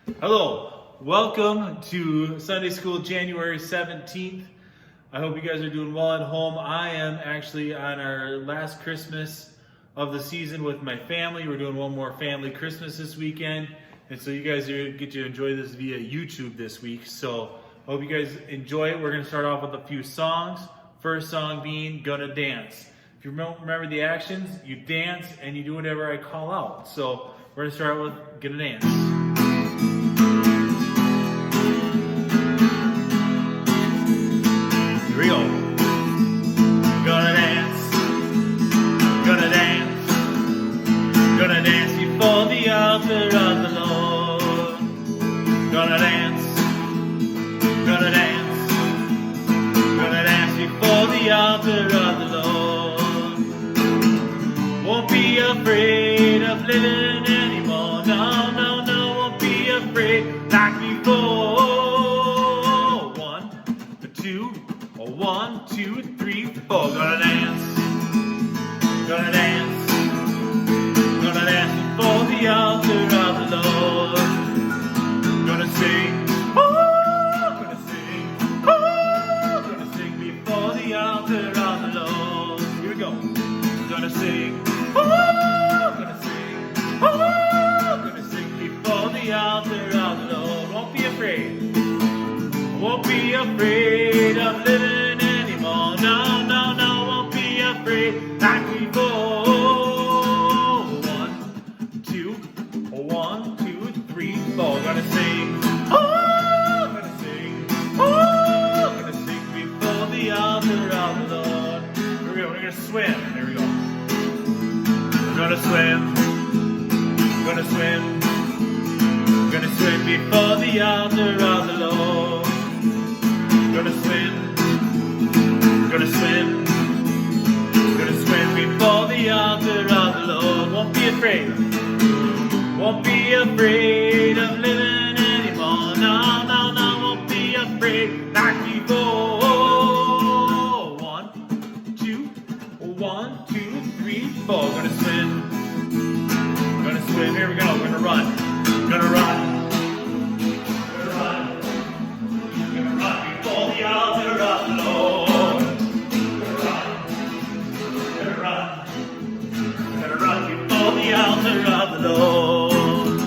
Hello, welcome to Sunday School January 17th. I hope you guys are doing well at home. I am actually on our last Christmas of the season with my family. We're doing one more family Christmas this weekend. And so you guys get to enjoy this via YouTube this week. So I hope you guys enjoy it. We're going to start off with a few songs. First song being Gonna Dance. If you remember the actions, you dance and you do whatever I call out. So we're going to start with Gonna Dance. Here we go. Gonna dance, gonna dance, gonna dance before the altar of the Lord. Gonna dance, gonna dance, gonna dance before the altar of the Lord. Won't be afraid of living anymore. No, no, no, won't be afraid like before. 1, 2, 3, 4. Gonna dance, gonna dance, gonna dance before the altar of the Lord. Gonna sing, oh, gonna sing, oh, gonna sing before the altar of the Lord. Here we go. Gonna sing, oh, gonna sing, oh, gonna sing before the altar of the Lord. Won't be afraid. Won't be afraid of living anymore. No, no, no, won't be afraid like before. 1, 2, 3, 4. Gonna sing, oh, gonna sing, oh, gonna sing before the altar of the Lord. Here we go, we're gonna swim. There we go. We're gonna swim, gonna swim, gonna swim before the altar of the Lord. Gonna swim, gonna swim, gonna swim before the altar of the Lord. Won't be afraid, won't be afraid of living anymore. No, no, no, won't be afraid like before. 1, 2, 3, 4. Gonna swim, here we go, we're gonna run, gonna run. The altar of the Lord. Gonna run before the altar of the Lord.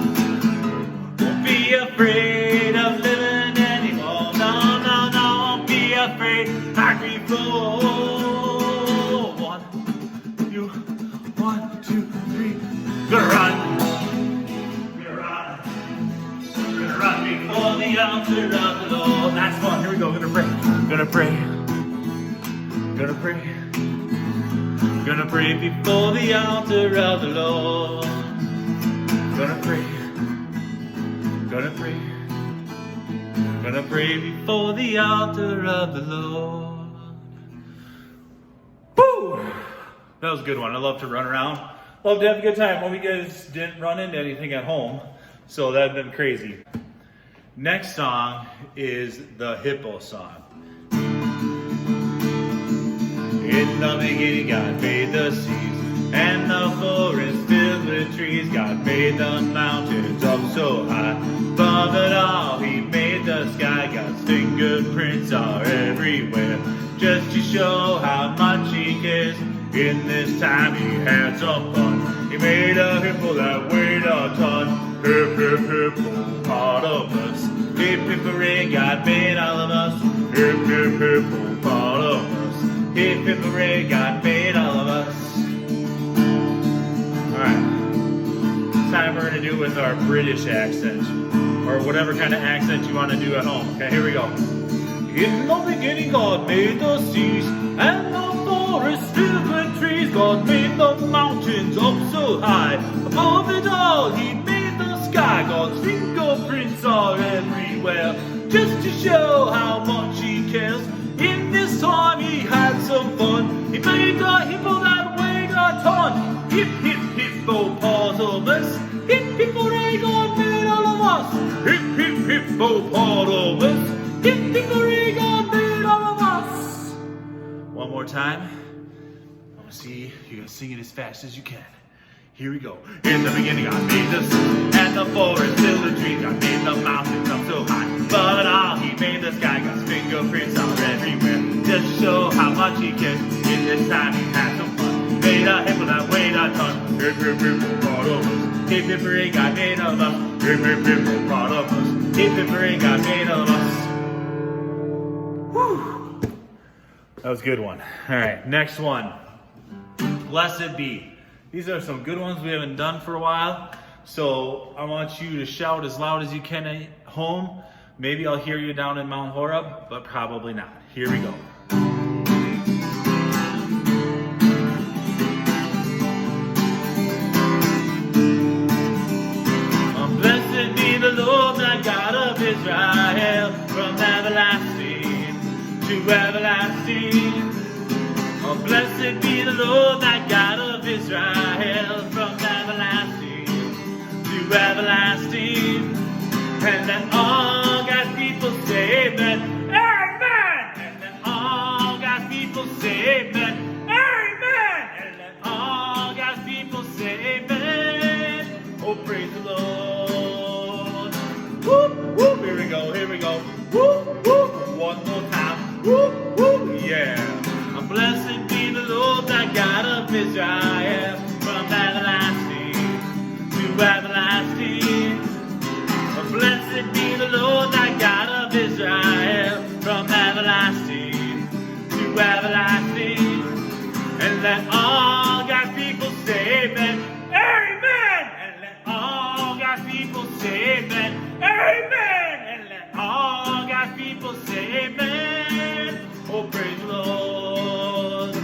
Won't be afraid of living anymore. No, no, no, won't be afraid like before. 1, 2, 3. Gonna run. Gonna run before the altar of the Lord. That's fun. Here we go. Gonna pray. Gonna pray. Gonna pray. Gonna pray before the altar of the Lord. Gonna pray. Gonna pray. Gonna pray before the altar of the Lord. Woo! That was a good one. I love to run around. Love to have a good time. Hope you guys didn't run into anything at home. So that'd been crazy. Next song is the Hippo song. In the beginning, God made the seas and the forest filled with trees. God made the mountains up so high. Above it all, He made the sky. God's fingerprints are everywhere, just to show how much He cares. In this time, He had some fun. He made a hippo that weighed a ton. Hip, hip, hippopotamus. Hip, hip, hooray, God made all of us. Hip, hip, hippopotamus. Hip, hip, hooray, God made all of us. Alright. This time we're going to do it with our British accent. Or whatever kind of accent you want to do at home. Okay, here we go. In the beginning, God made the seas and the forest filled with trees. God made the mountains up so high. Above it all, He made the sky. God's fingerprints are everywhere, just to show how much He cares. In this time He had some fun. He made a hippo that weighed a ton. Hip, hip, hippopotamus. Hip, hip, hooray, God made all of us. Hip, hip, hippopotamus. Hip, hip, hooray, God made all of us. One more time. I want to see you guys sing it as fast as you can. Here we go. In the beginning, God made the sea and the forest filled with trees. God made the mountains up so high, but all He made the sky. God's fingerprints are everywhere, just to show how much He cares. In this time, He had some fun. Made a hippo that weighed a ton. Hip, hip, hip, part of us. Hip, hip, hooray, God made of us. Hip, hip, hip, part of us. Hip, hip, hooray, God made of us. Whew. That was a good one. All right, next one. Blessed be. These are some good ones we haven't done for a while. So I want you to shout as loud as you can at home. Maybe I'll hear you down in Mount Horeb, but probably not. Here we go. Blessed be the Lord, thy God of Israel, from everlasting to everlasting. Oh, blessed be the Lord, thy God of Israel, from everlasting to everlasting. And then all God's people say amen, amen. And then all God's people say amen, amen. And then all God's people say amen. Oh, praise the Lord. Whoop, whoop, here we go, here we go. Whoop, whoop, one more time. Whoop, whoop, yeah. Blessed be the Lord, thy God of Israel, from everlasting to everlasting. Blessed be the Lord, thy God of Israel, from everlasting to everlasting. And let all God's people say amen, amen. And let all God's people say amen, amen. And let all God's people say amen. Oh, praise the Lord.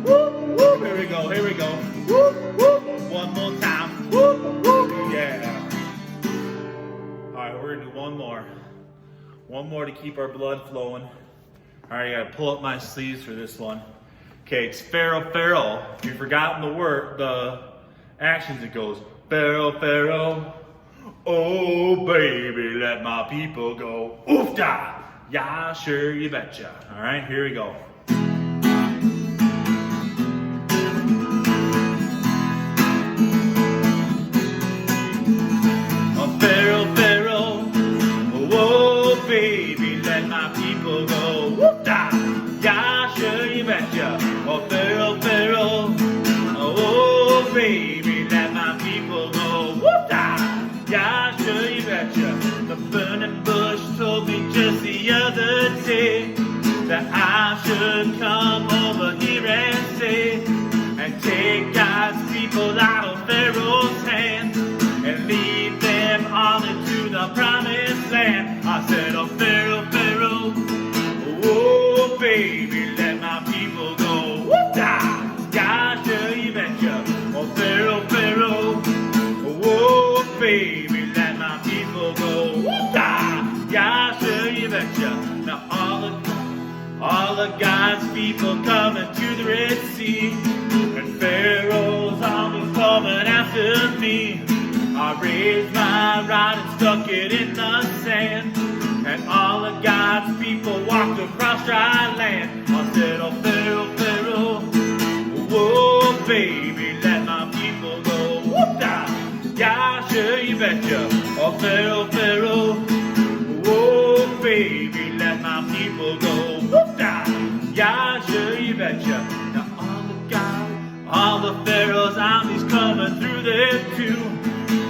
Whoop, whoop, here we go, here we go. Whoop, whoop, one more time. Whoop, whoop, yeah. All right, we're gonna do one more. One more to keep our blood flowing. All right, I gotta pull up my sleeves for this one. Okay, it's Pharaoh, Pharaoh. If you've forgotten the word, the actions, it goes, Pharaoh, Pharaoh. Oh, baby, let my people go. Oof-da! Yeah, sure, you betcha. All right, here we go. Oh, Pharaoh, Pharaoh, oh, baby, let my people go. Whoop-da! Yeah, sure, you betcha. Oh, Pharaoh, Pharaoh, oh, baby, let my people go. Whoop-da! Yeah, sure, you betcha. The burning bush told me just the other day that I should come over here and stay and take God's people out of Pharaoh's hands and lead them on into the promised land. I said, oh, Pharaoh, Pharaoh, oh, baby, let my people go. Whoop-da! Yeah, sure, you betcha. Oh, Pharaoh, Pharaoh, oh, baby, let my people go. Whoop-da! Yeah, sure, you betcha. Now all of God's people coming to the Red Sea, and Pharaoh's army's coming after me. I raised my rod and stuck it in the sand, and all of God's people walked across dry land. I said, oh, Pharaoh, Pharaoh, whoa, baby, let my people go. Whoop-da! Yeah, sure, you betcha. Oh, Pharaoh, Pharaoh, whoa, baby, let my people go. Whoop-da! Yeah, sure, you betcha. Now all the Pharaoh's armies coming through there too.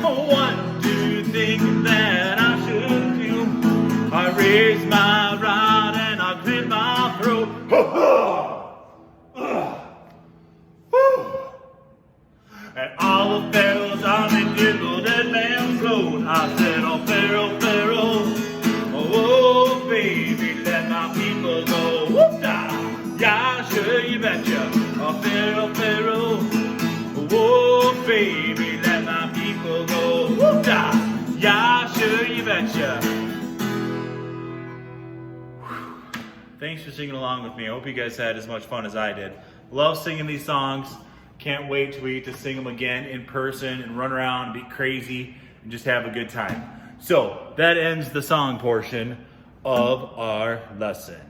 Oh, what do you think that I should do? I raise my rod and I clear my throat. And all the Pharaoh's army giggled and them glowed. I said, oh, Pharaoh, Pharaoh, oh, baby, let my people go. Whoop-da! Yeah, sure, you betcha. Oh, Pharaoh, Pharaoh, oh, baby, let my people go. Whoop-da! Yeah, sure, you betcha. Thanks for singing along with me. I hope you guys had as much fun as I did. Love singing these songs. Can't wait till we get to sing them again in person and run around and be crazy and just have a good time. So that ends the song portion of our lesson.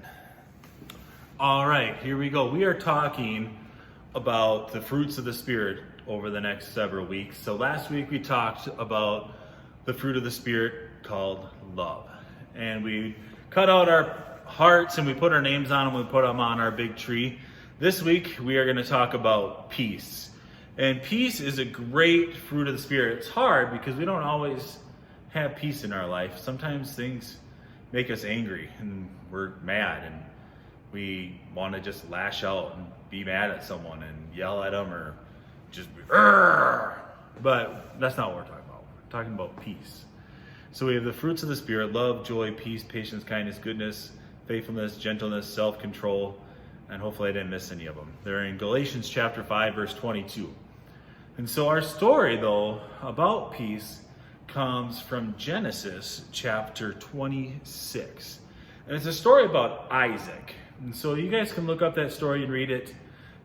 All right, here we go. We are talking about the fruits of the Spirit, over the next several weeks. So last week we talked about the fruit of the Spirit called love. And we cut out our hearts and we put our names on them, we put them on our big tree. This week we are going to talk about peace. And peace is a great fruit of the Spirit. It's hard because we don't always have peace in our life. Sometimes things make us angry and we're mad and we want to just lash out and be mad at someone and yell at them or just be, "Arr!" But that's not what we're talking about. We're talking about peace. So we have the fruits of the Spirit: love, joy, peace, patience, kindness, goodness, faithfulness, gentleness, self-control, and hopefully I didn't miss any of them. They're in Galatians chapter 5, verse 22. And so our story, though, about peace comes from Genesis chapter 26. And it's a story about Isaac. And so you guys can look up that story and read it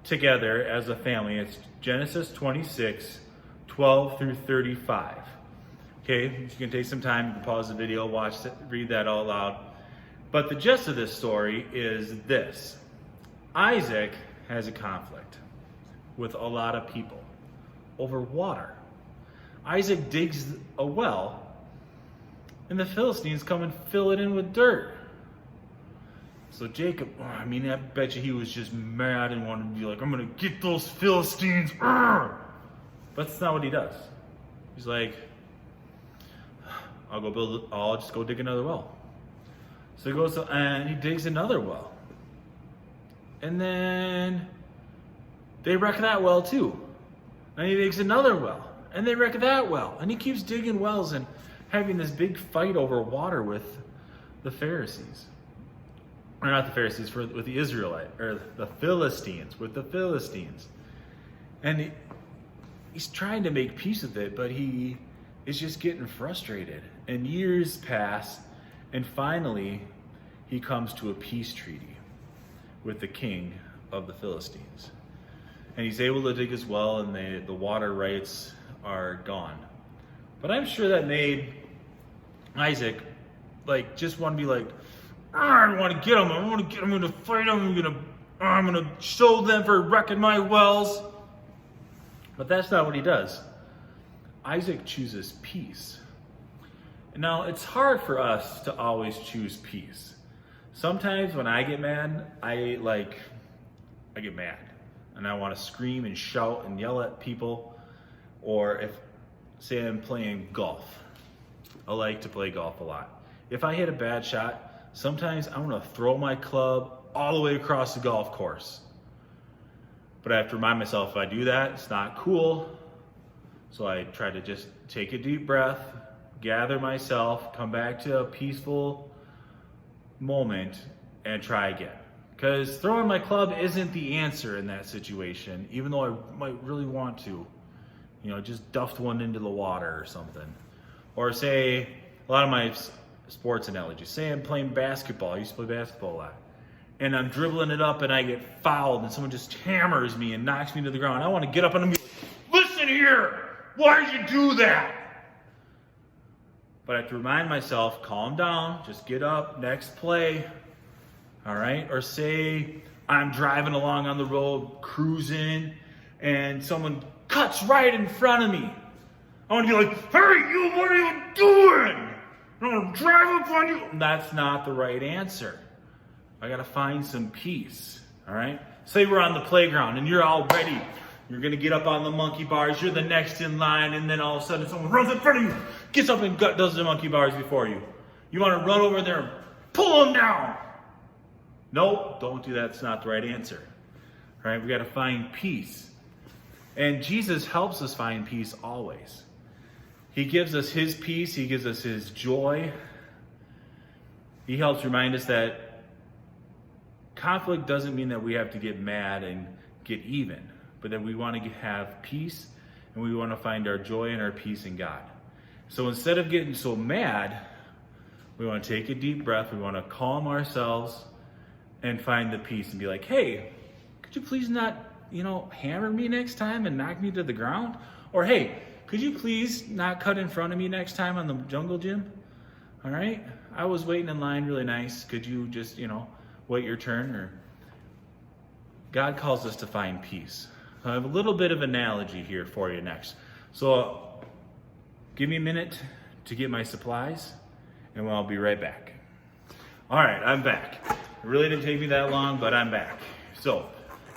together as a family. It's Genesis 26, 12 through 35. Okay, you can take some time, you can pause the video, watch it, read that all loud. But the gist of this story is this. Isaac has a conflict with a lot of people over water. Isaac digs a well, and the Philistines come and fill it in with dirt. So Jacob, I bet you he was just mad and wanted to be like, I'm going to get those Philistines. But that's not what he does. He's like, I'll just go dig another well. So he goes and he digs another well. And then they wreck that well too. And he digs another well. And they wreck that well. And he keeps digging wells and having this big fight over water with the Pharisees. Or not the Pharisees, with the Israelites, or the Philistines, with the Philistines. And he's trying to make peace with it, but he is just getting frustrated. And years pass, and finally he comes to a peace treaty with the king of the Philistines. And he's able to dig his well, and the water rights are gone. But I'm sure that made Isaac just want to be like, I want to get him. I want to get him. I'm going to fight him. I'm going to show them for wrecking my wells. But that's not what he does. Isaac chooses peace. Now, it's hard for us to always choose peace. Sometimes when I get mad, I get mad. And I want to scream and shout and yell at people. Or say I'm playing golf. I like to play golf a lot. If I hit a bad shot, sometimes I'm going to throw my club all the way across the golf course. But I have to remind myself, if I do that, it's not cool. So I try to just take a deep breath, gather myself, come back to a peaceful moment, and try again. Because throwing my club isn't the answer in that situation, even though I might really want to. Just duft one into the water or something. Or say, a lot of my sports analogies. Say I'm playing basketball. I used to play basketball a lot. And I'm dribbling it up and I get fouled and someone just hammers me and knocks me to the ground. I want to get up and be like, listen here, why did you do that? But I have to remind myself, calm down, just get up, next play. All right? Or say I'm driving along on the road, cruising, and someone cuts right in front of me. I want to be like, hey, you, what are you doing? I'm going to drive up on you. That's not the right answer. I got to find some peace, all right? Say we're on the playground and you're all ready. You're going to get up on the monkey bars. You're the next in line, and then all of a sudden someone runs in front of you, gets up and does the monkey bars before you. You want to run over there and pull them down. Nope, don't do that. It's not the right answer. All right, we got to find peace. And Jesus helps us find peace always. He gives us his peace. He gives us his joy. He helps remind us that conflict doesn't mean that we have to get mad and get even, but that we want to have peace and we want to find our joy and our peace in God. So instead of getting so mad, we want to take a deep breath. We want to calm ourselves and find the peace and be like, hey, could you please not, hammer me next time and knock me to the ground? Or hey, could you please not cut in front of me next time on the jungle gym? All right? I was waiting in line really nice. Could you just, wait your turn? Or God calls us to find peace. I have a little bit of analogy here for you next. So give me a minute to get my supplies and I'll be right back. All right, I'm back. It really didn't take me that long, but I'm back. So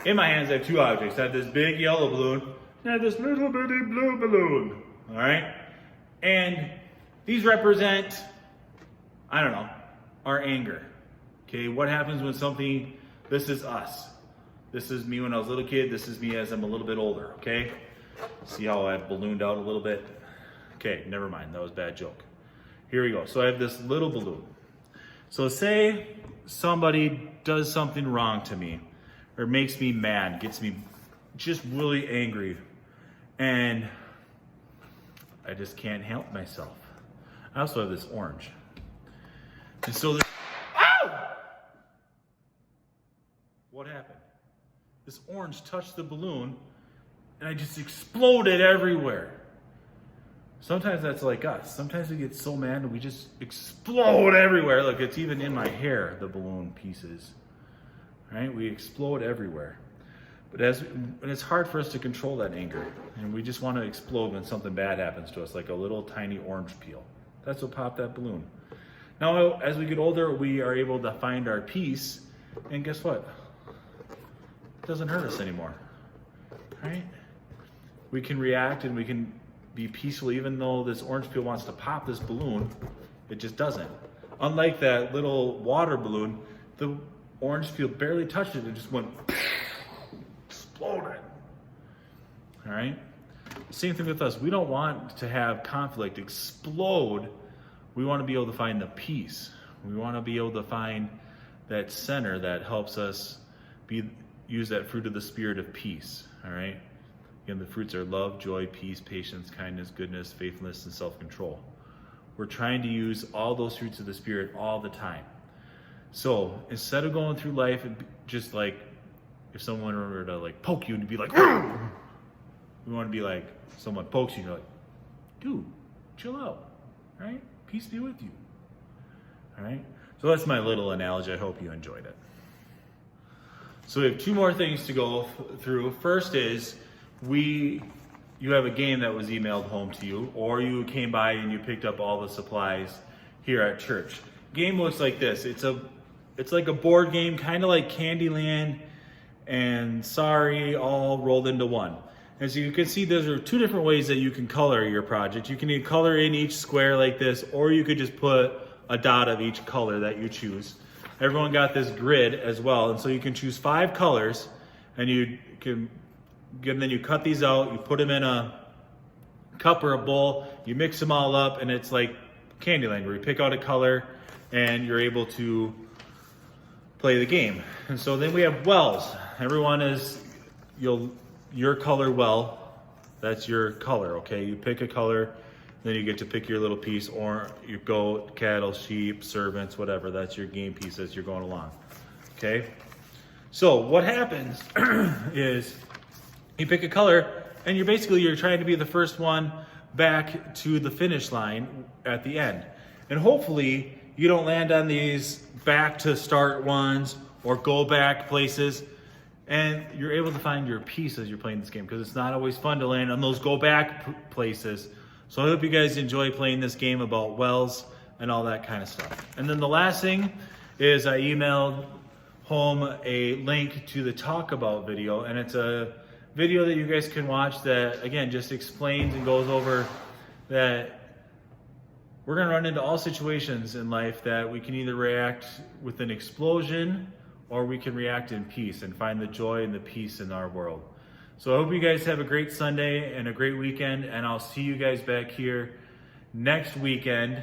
in my hands, I have two objects. I have this big yellow balloon and I have this little bitty blue balloon. All right. And these represent, I don't know, our anger. Okay, what happens when something, this is us. This is me when I was a little kid. This is me as I'm a little bit older, okay? See how I ballooned out a little bit? Okay, never mind, that was a bad joke. Here we go. So I have this little balloon. So say somebody does something wrong to me or makes me mad, gets me just really angry, and I just can't help myself. I also have this orange. And so this, ow! What happened? This orange touched the balloon and I just exploded everywhere. Sometimes that's like us. Sometimes we get so mad and we just explode everywhere. Look, it's even in my hair, the balloon pieces. Right? We explode everywhere. But it's hard for us to control that anger. And we just want to explode when something bad happens to us, like a little tiny orange peel. That's what popped that balloon. Now, as we get older, we are able to find our peace. And guess what? It doesn't hurt us anymore. Right? We can react and we can be peaceful even though this orange peel wants to pop this balloon. It just doesn't. Unlike that little water balloon, the orange peel barely touched it. It just went exploded. All right? Same thing with us. We don't want to have conflict explode. We want to be able to find the peace. We want to be able to find that center that helps us use that fruit of the Spirit of peace. All right? Again, the fruits are love, joy, peace, patience, kindness, goodness, faithfulness, and self-control. We're trying to use all those fruits of the Spirit all the time. So instead of going through life and just like, if someone were to like poke you and be like, "Argh!" We want to be like, someone pokes you and you're like, dude, chill out, right? Peace be with you, all right? So that's my little analogy. I hope you enjoyed it. So we have two more things to go through. First is you have a game that was emailed home to you, or you came by and you picked up all the supplies here at church. Game looks like this. It's like a board game, kind of like Candyland and Sorry all rolled into one. As you can see, those are two different ways that you can color your project. You can either color in each square like this, or you could just put a dot of each color that you choose. Everyone got this grid as well, and so you can choose 5 colors, and then you cut these out, you put them in a cup or a bowl, you mix them all up, and it's like Candyland, where you pick out a color, and you're able to play the game. And so then we have wells. Everyone is, your color well, that's your color, okay? You pick a color, then you get to pick your little piece, or your goat, cattle, sheep, servants, whatever. That's your game piece as you're going along, okay? So what happens is you pick a color, and you're trying to be the first one back to the finish line at the end. And hopefully you don't land on these back to start ones or go back places, and you're able to find your peace as you're playing this game, because it's not always fun to land on those go back places. So I hope you guys enjoy playing this game about wells and all that kind of stuff. And then the last thing is I emailed home a link to the Talk About video, and it's a video that you guys can watch that, again, just explains and goes over that we're going to run into all situations in life that we can either react with an explosion or we can react in peace and find the joy and the peace in our world. So I hope you guys have a great Sunday and a great weekend, and I'll see you guys back here next weekend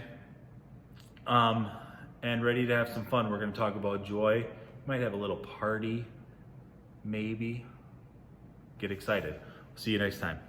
and ready to have some fun. We're going to talk about joy. Might have a little party, maybe. Get excited. See you next time.